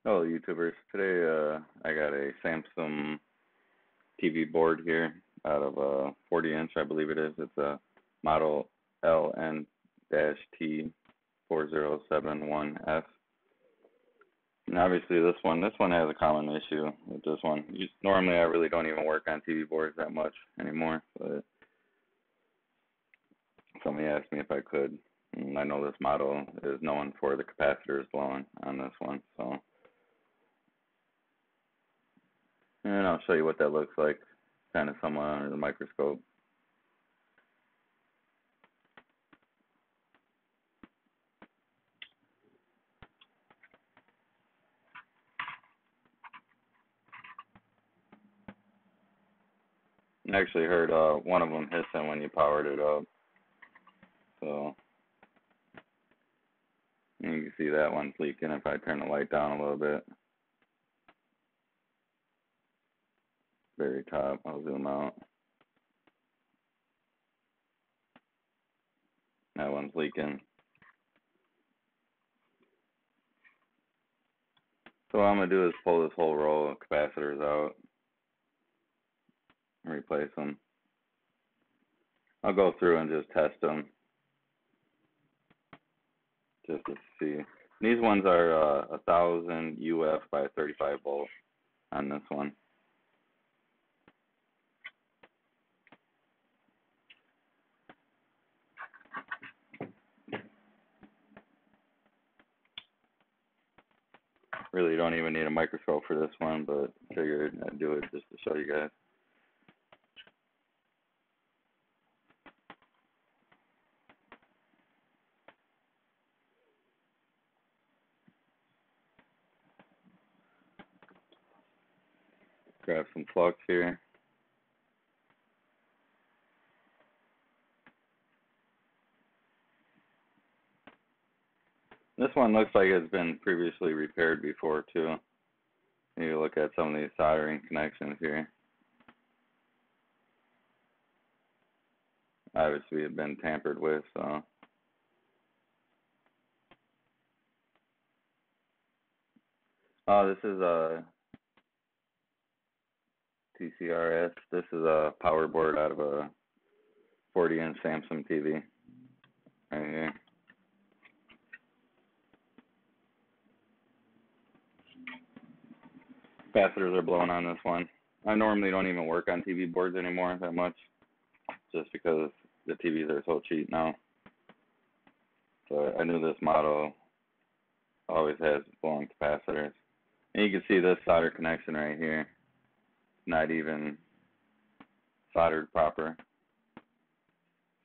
Hello, YouTubers. Today, I got a Samsung TV board here out of a 40-inch, I believe it is. It's a model LN-T4071F. And obviously, this one has a common issue with this one. Normally, I really don't even work on TV boards that much anymore, but somebody asked me if I could. And I know this model is known for the capacitors blowing on this one, so. And I'll show you what that looks like, kind of somewhat under the microscope. I actually heard one of them hissing when you powered it up. So you can see that one's leaking if I turn the light down a little bit. Very top, I'll zoom out. That one's leaking. So what I'm going to do is pull this whole row of capacitors out and replace them. I'll go through and just test them just to see. These ones are 1000 UF by 35 volt on this one. Really don't even need a microscope for this one, but figured I'd do it just to show you guys. Grab some flux here. This one looks like it's been previously repaired before too. You look at some of these soldering connections here. Obviously it's been tampered with, so. Oh, this is a TCRS. This is a power board out of a 40-inch Samsung TV right here. Capacitors are blowing on this one. I normally don't even work on TV boards anymore that much, just because the TVs are so cheap now. So I knew this model always has blowing capacitors. And you can see this solder connection right here, not even soldered proper.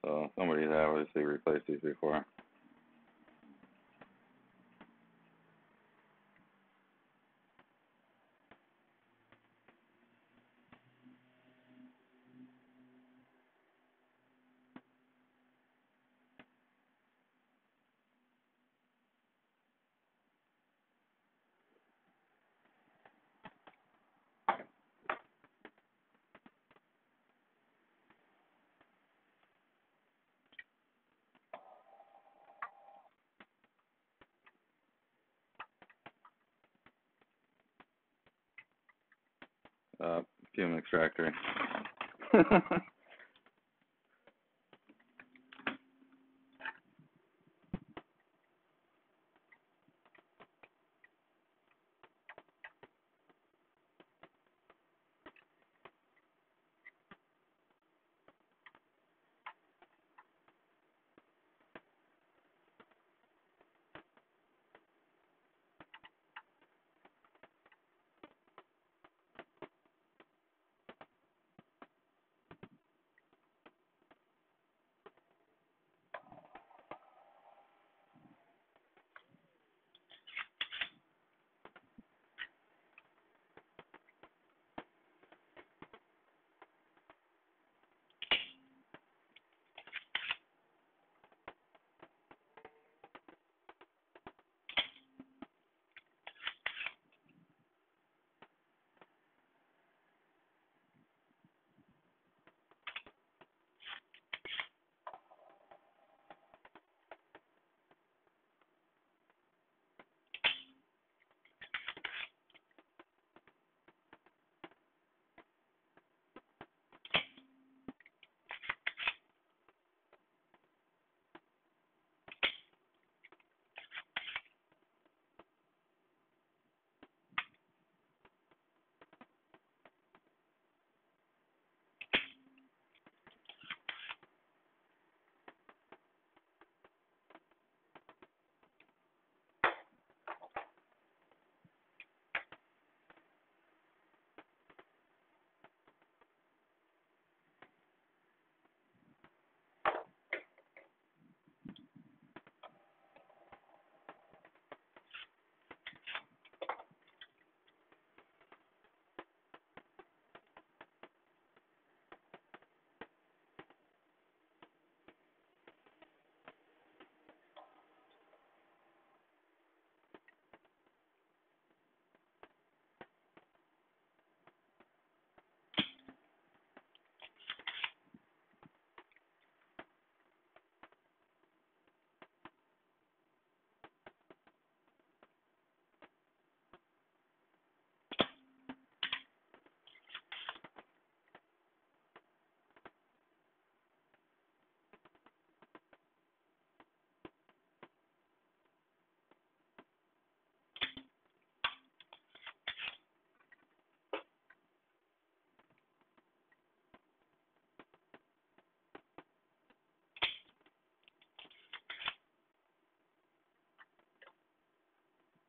So somebody's obviously replaced these before. Fume extractor.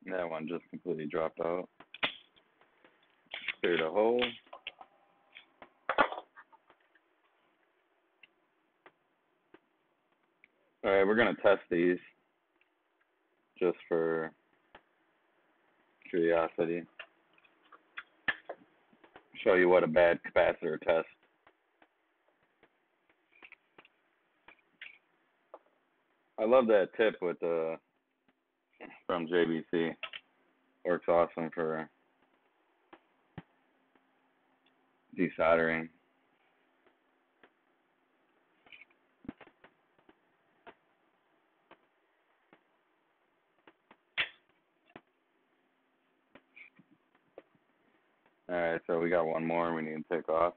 That one just completely dropped out. Cleared a hole. Alright, we're going to test these just for curiosity. Show you what a bad capacitor test. I love that tip with the from JBC. Works awesome for desoldering. Alright, so we got one more we need to take off.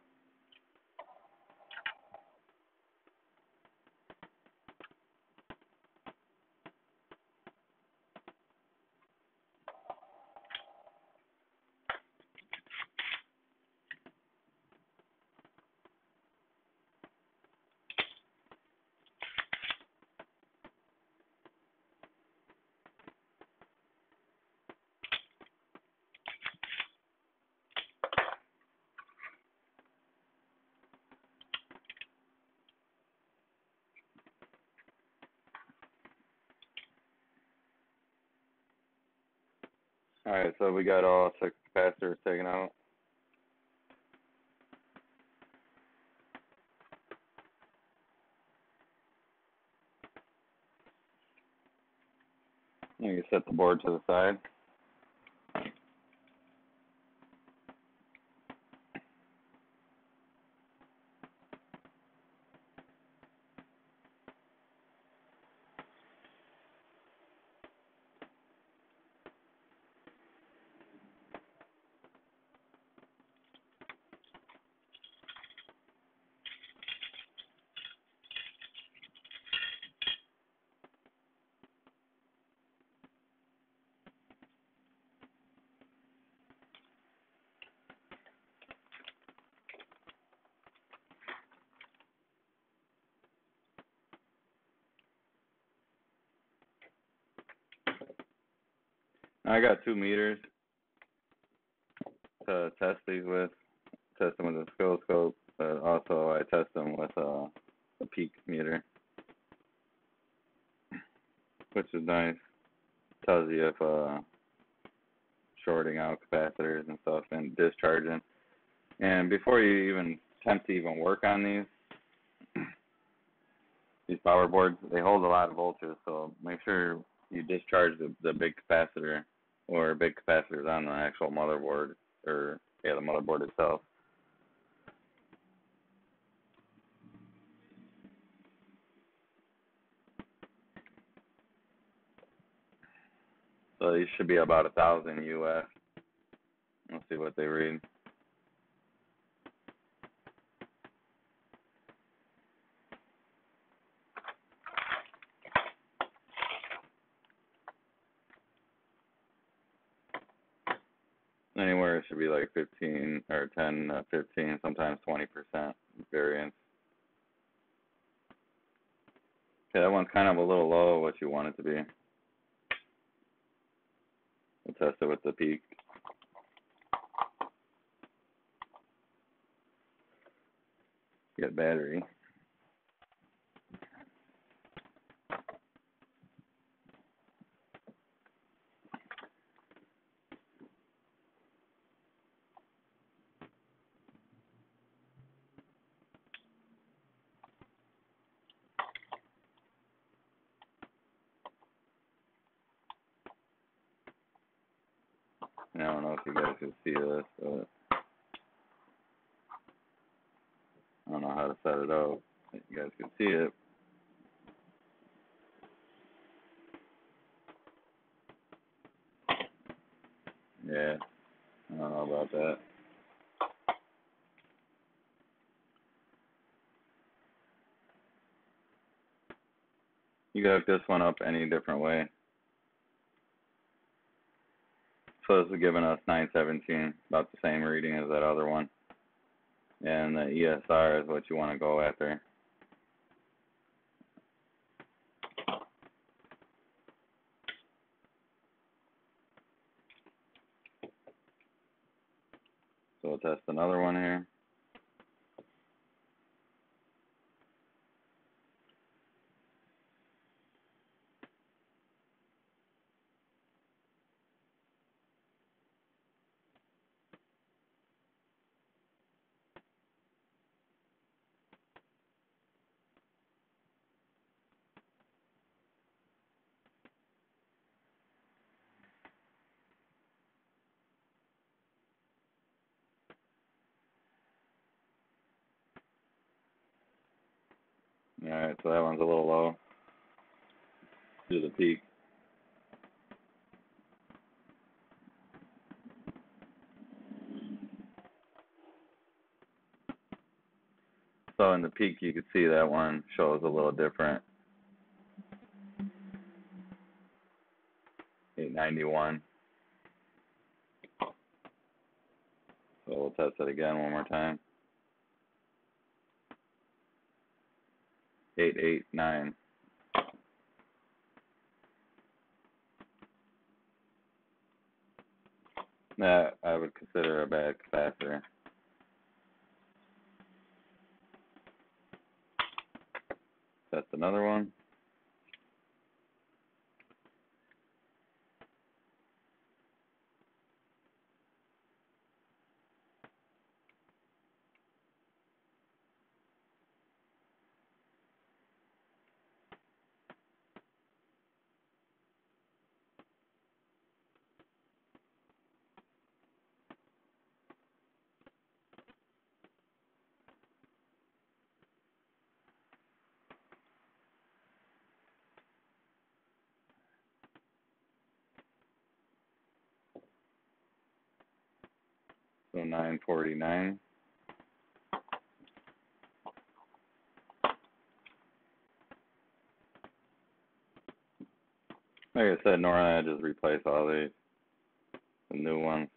Alright, so we got all 6 capacitors taken out. You can set the board to the side. I got 2 meters to test these with. Test them with a oscilloscope, but also I test them with a peak meter, which is nice. Tells you if shorting out capacitors and stuff and discharging. And before you even attempt to even work on these power boards, they hold a lot of voltage, so make sure you discharge the big capacitor or big capacitors on the actual motherboard, or the motherboard itself. So these should be about 1,000 UF. Let's see what they read. Anywhere it should be like 15 or 10, 15, sometimes 20% variance. Okay, that one's kind of a little low, what you want it to be. We'll test it with the peak. Get battery. I don't know if you guys can see this, but I don't know how to set it up. You guys can see it. Yeah, I don't know about that. You can hook this one up any different way. So this is giving us 917, about the same reading as that other one. And the ESR is what you want to go after. we'll test another one here. Alright, so that one's a little low. Do the peak. So in the peak, you can see that one shows a little different. 891. So we'll test it again one more time. 889. That I would consider a bad capacitor. Test another one. So 949. Like I said, normally I just replace all the new ones.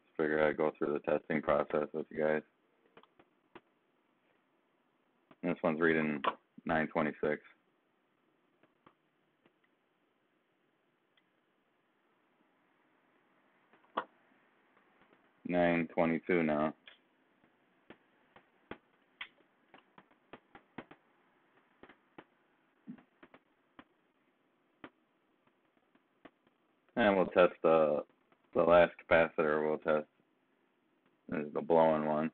Just figure I'd go through the testing process with you guys. And this one's reading 926. 922 now. And we'll test the last capacitor. We'll test is the blowing one.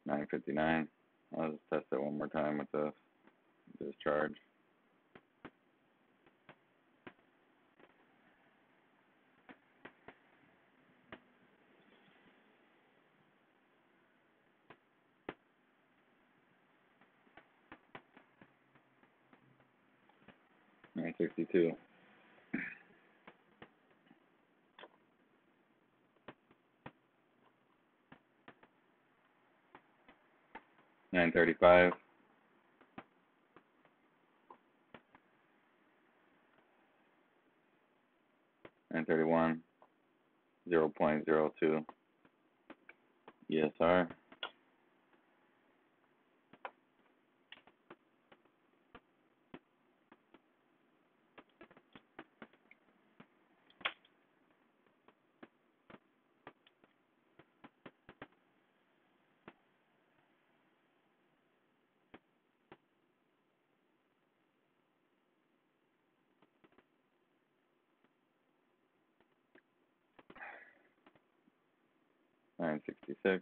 $9.59. I'll just test it one more time with this discharge. $9.62. $9.35. $9.31. 0.02 ESR. $9.66.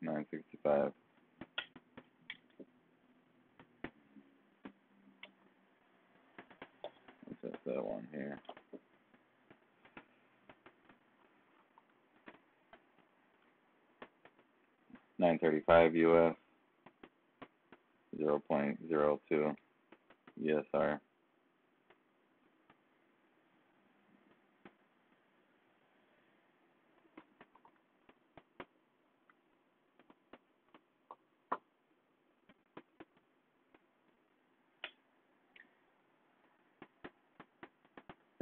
$9.65. Let's test that one here. $9.35 US. 0.02 ESR.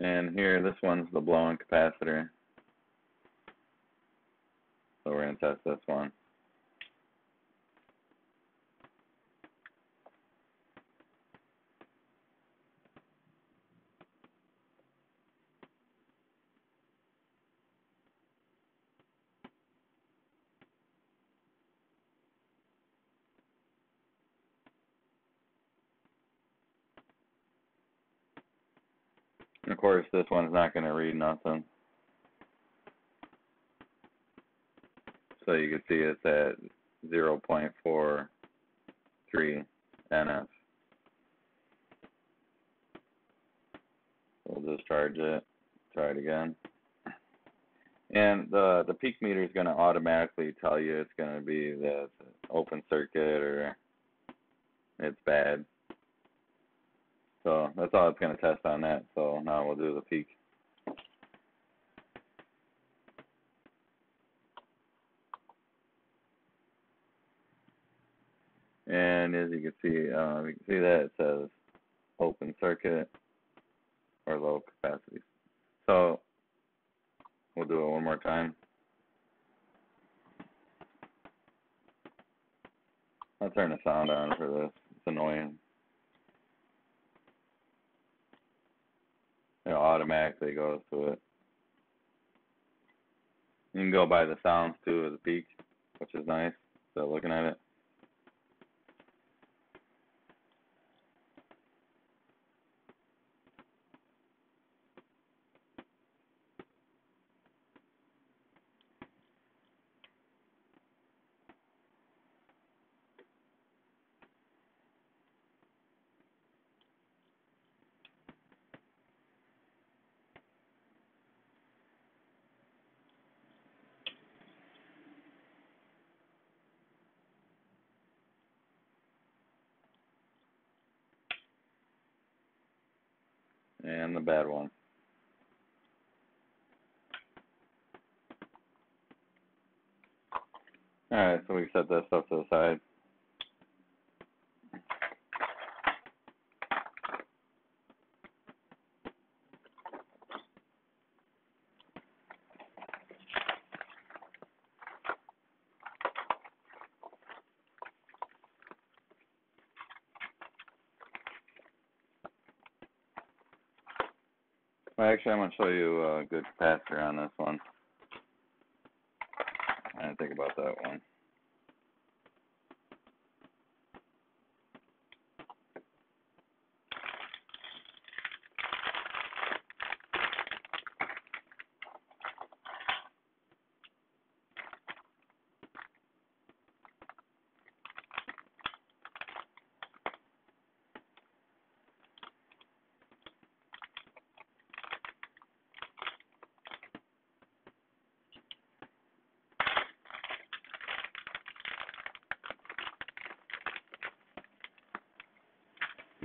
And here, this one's the blow-in capacitor. So we're going to test this one. And of course, this one's not going to read nothing. So you can see it's at 0.43 NF. We'll discharge it, try it again. And the peak meter is going to automatically tell you it's going to be the open circuit or it's bad. So that's all it's going to test on that. So now we'll do the peak. And as you can see that it says open circuit or low capacity. So we'll do it one more time. I'll turn the sound on for this. It's annoying. It automatically goes to it. You can go by the sounds too of the peak, which is nice. So looking at it. And the bad one. Alright, so we set that stuff to the side. Well, actually, I'm going to show you a good capacitor on this one. I didn't think about that one.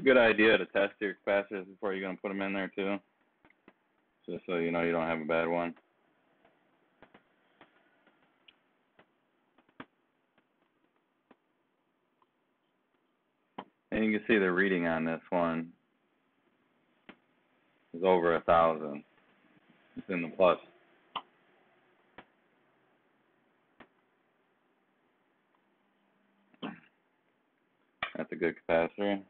Good idea to test your capacitors before you're going to put them in there too, just so you know you don't have a bad one. And you can see the reading on this one is over 1,000. It's in the plus. That's a good capacitor.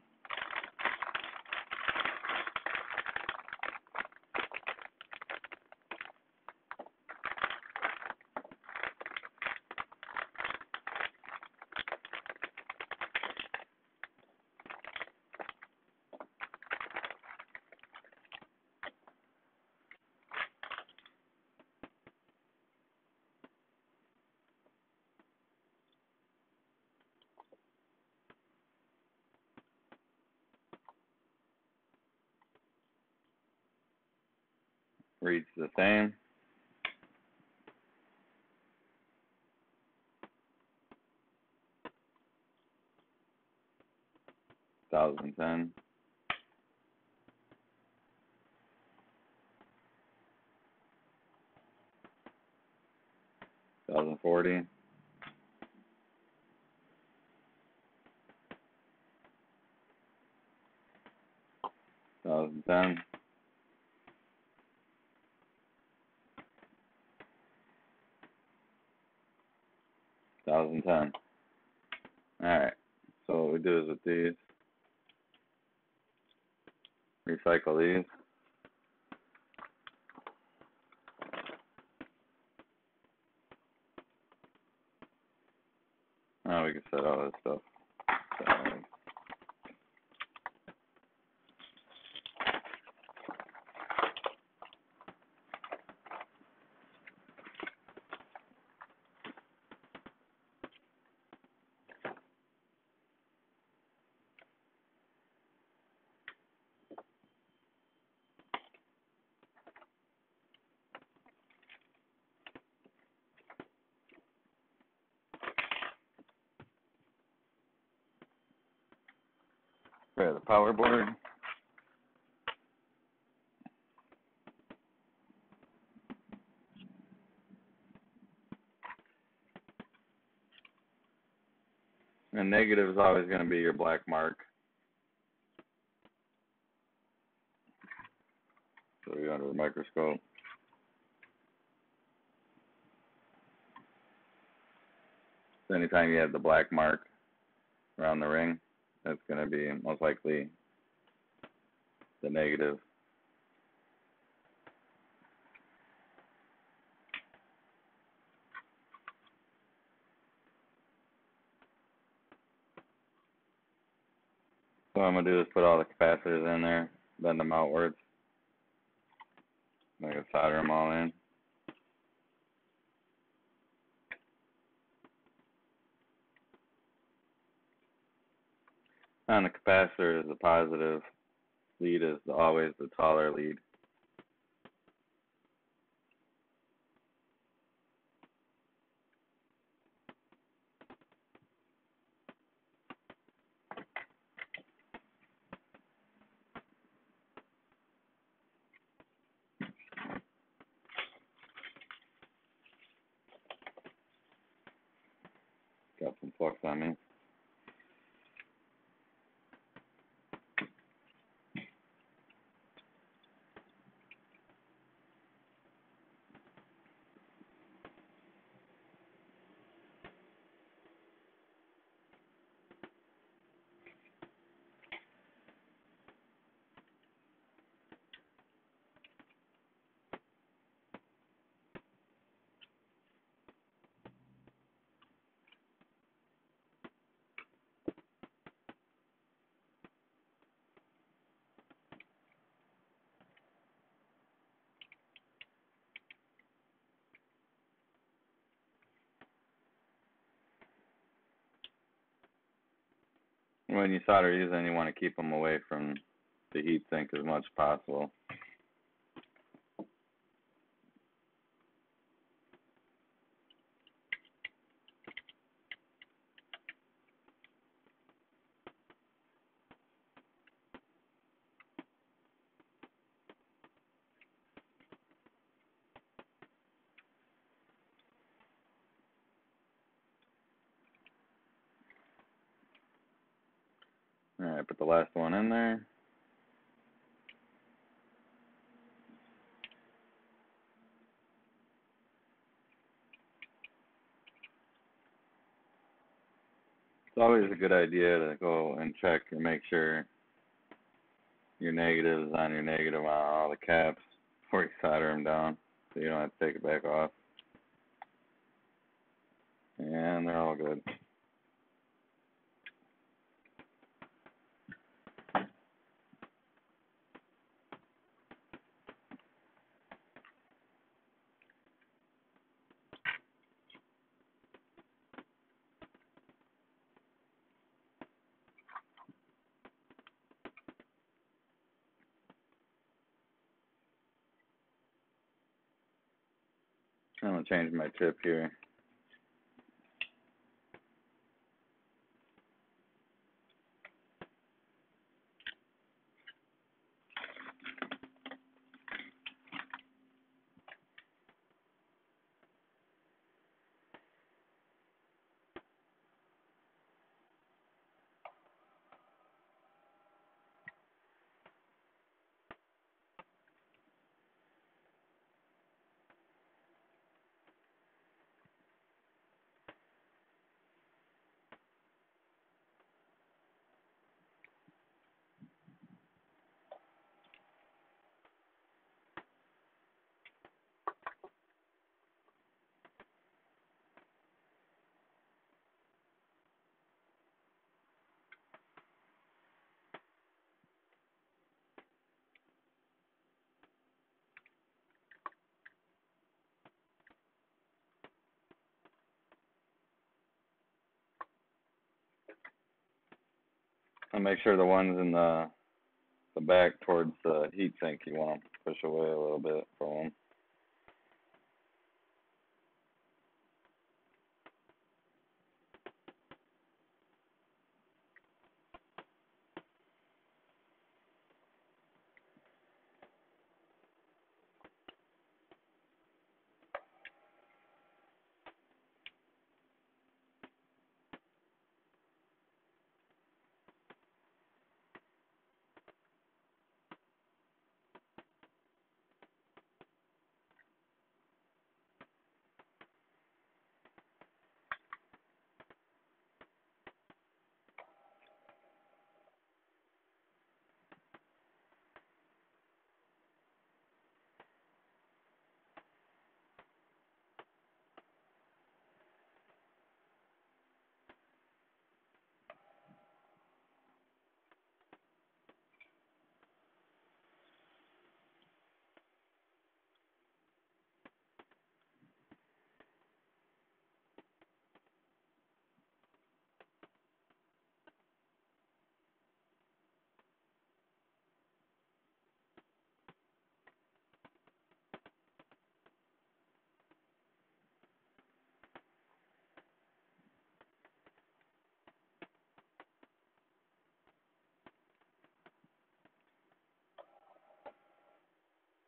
Reads the same. $1,010. 1,040. 1,010. 2010. Alright, so what we do is with these, recycle these. Now we can set all this stuff aside. Grab the power board. And negative is always going to be your black mark. So we go under the microscope. So anytime you have the black mark around the ring, that's going to be most likely the negative. So what I'm going to do is put all the capacitors in there, bend them outwards. I'm going to solder them all in. On the capacitor is the positive, lead is always the taller lead. Got some flux on me. When you solder these in, you want to keep them away from the heat sink as much as possible. Alright, put the last one in there. It's always a good idea to go and check and make sure your negative is on your negative on all the caps before you solder them down, so you don't have to take it back off. And they're all good. I'm going to change my tip here. And make sure the ones in the back towards the heat sink, you want to push away a little bit from them.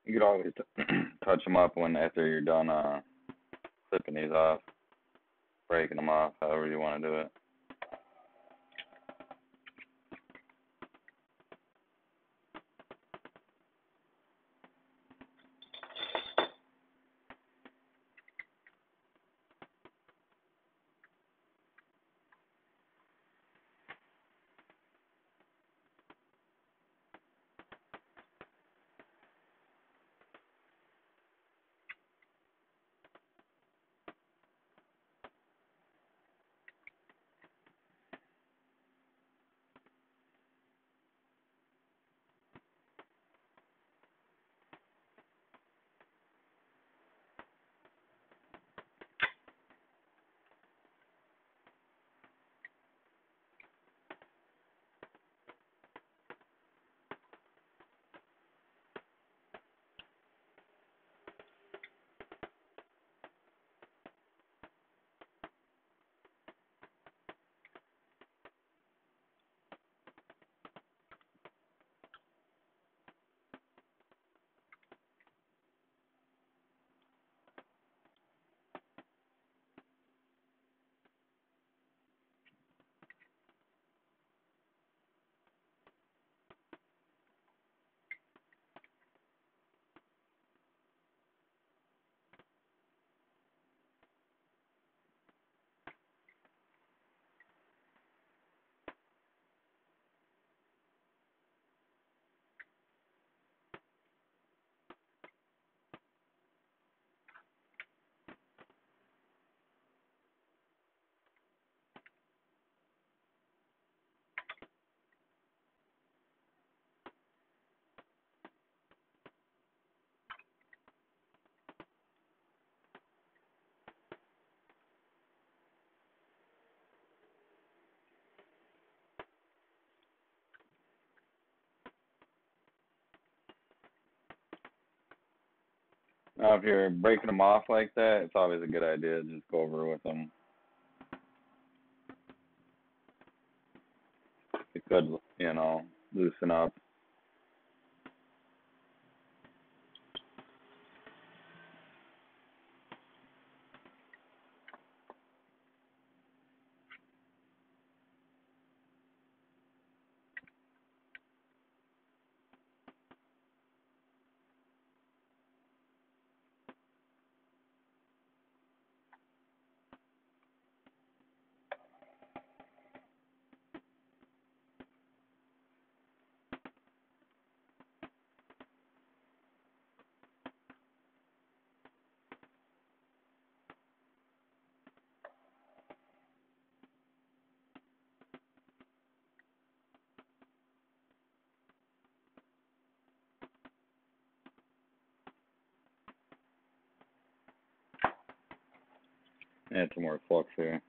You could always touch them up when after you're done clipping these off, breaking them off, however you want to do it. Now, if you're breaking them off like that, it's always a good idea to just go over with them. It could, loosen up. Add some more flux here.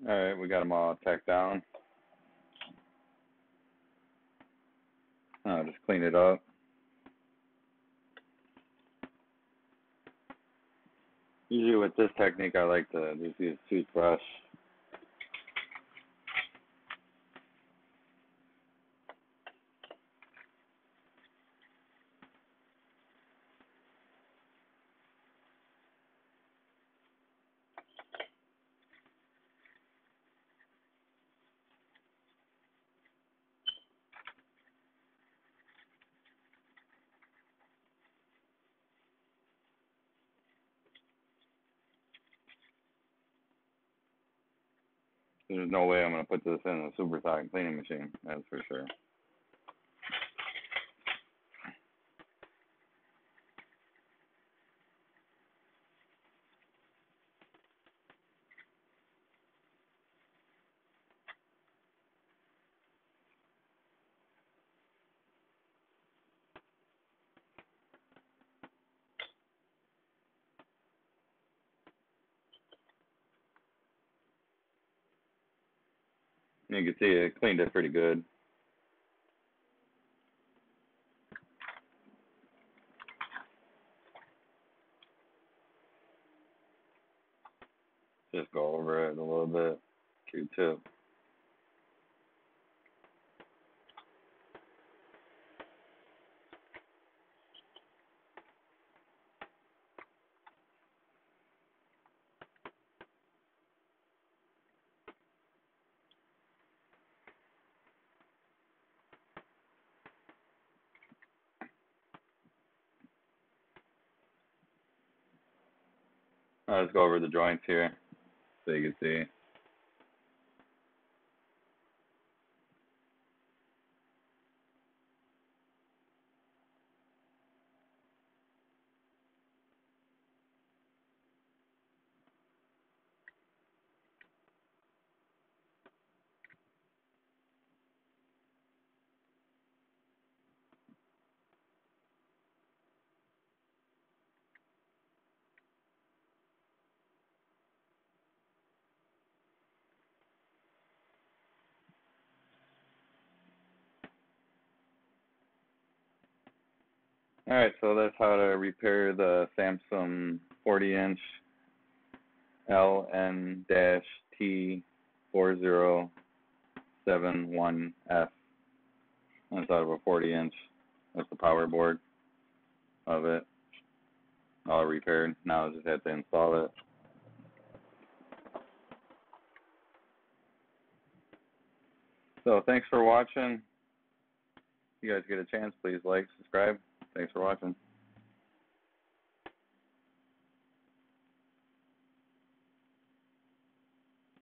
Alright, we got them all tacked down. Just clean it up. Usually with this technique, I like to just use a toothbrush. There's no way I'm going to put this in a supersonic cleaning machine, that's for sure. You can see it cleaned it pretty good. Just go over it a little bit. Q-tip. Let's go over the joints here so you can see. Alright, so that's how to repair the Samsung 40-inch LN-T4071F. That's out of a 40-inch. That's the power board of it. All repaired. Now I just have to install it. So thanks for watching. If you guys get a chance, please like, subscribe. Thanks for watching.